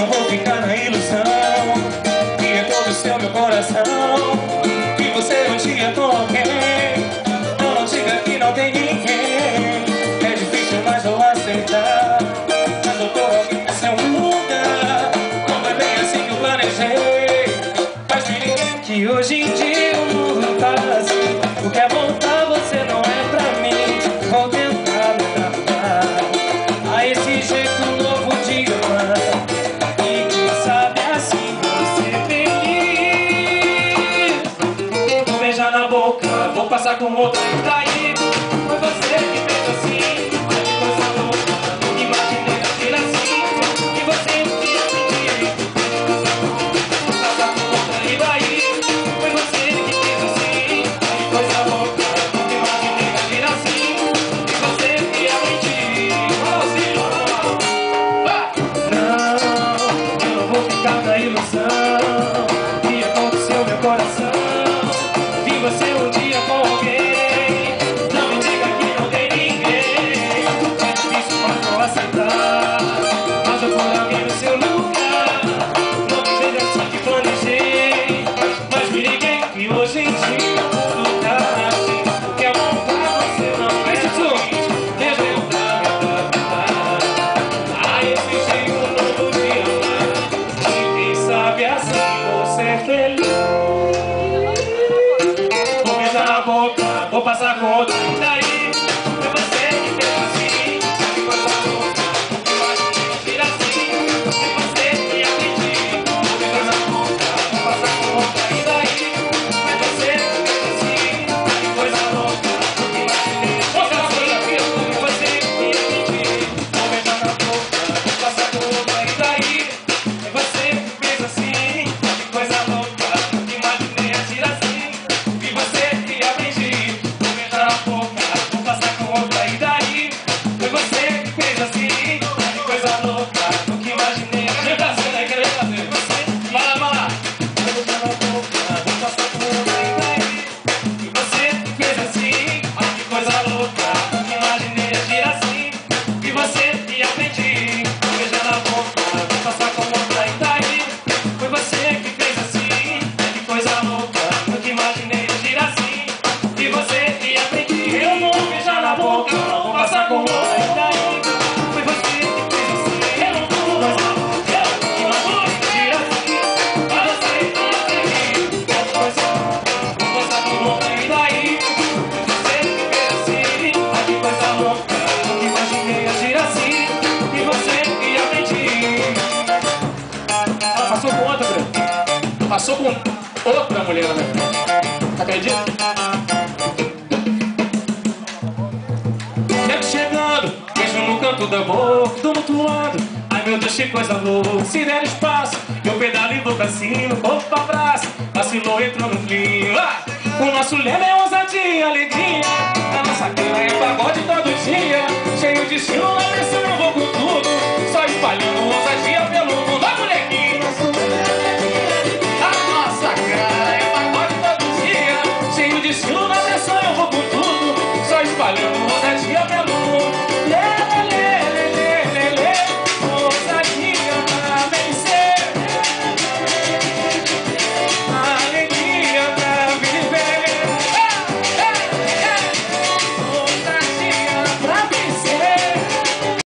não vou ficar na ilusão que é todo seu meu coração, que você um dia com alguém. Não diga que não tem ninguém. É difícil, mas vou aceitar. Mas eu tô alguém no seu lugar. Não é bem assim que eu planejei. Mas me liga que hoje em dia o mundo tá assim. O que é voltar você não é pra mim. Vou tentar me adaptar a esse jeito novo de amar. E quem sabe assim você feliz. Vou beijar na boca, vou passar com outra e daí. Foi você que fez assim. Ai, que coisa louca, nunca imaginei ser assim. E você que eu pedi. Vou passar com outra e daí. Foi você que fez assim. Ai, que coisa louca, nunca imaginei ser assim. E você que eu pedi. Não, eu não vou ficar na ilusão que aconteceu meu coração. Vi você um dia com alguém. Não me diga que não tem ninguém. É difícil, mas vou aceitar. Mas eu vou alguém no seu lugar. Não me veja assim que planejei. Mas me liguei que hoje em dia o mundo tá assim. O que é bom pra você não é isso. Quer tentar me adaptar a esse jeito novo de amar. E quem sabe assim você é feliz. Vou beijar na boca, vou passar com outra e daí. Foi você que fez assim. Que coisa louca, nunca imaginei ser assim. Foi você que acredita. Vou beijar na boca, vou passar com outra e daí. Foi você que fez assim. Que coisa louca, nunca imaginei ser assim. Foi você que acredita. Vou beijar na boca, vou passar com outra e daí. Foi você que fez assim. Que coisa louca, nunca imaginei ser assim. E você que aprendi. Vou beijar na boca, vou passar com outra e daí. Foi você que fez assim. Que coisa louca, nunca imaginei. Canta assim, né? Quero fazer. Vai lá, vai lá. Vou beijar na boca, vou passar com outra e daí. E você que fez assim. Que coisa louca, nunca imaginei agir assim. E você que aprendi. Vou beijar na boca, vou passar com outra e daí. Foi você que fez assim. Que coisa louca, nunca imaginei agir assim. E você que aprendi. Eu vou beijar na boca, vou passar com outra e daí. Foi você que fez assim. Eu não vou coisa louca, nunca imaginei agir assim. E você que aprendi. Que coisa louca, vou passar com outra e daí. Foi você que fez assim. Que coisa louca, nunca imaginei agir assim. E você que aprendi. Ela passou com outra, Bruno. Passou com outra mulher na minha frente. Acredita? Chego chegando, beijo no canto da boca, tô mutuado. Ai meu Deus, que coisa louca. Se der espaço, eu pedalo e vou pra cima, corpo pra braço. Vacilou, entrou no clima. O nosso lema é ousadia e alegria. A nossa cama é pagode todo dia. Cheio de estilo, na pressão eu vou com tudo.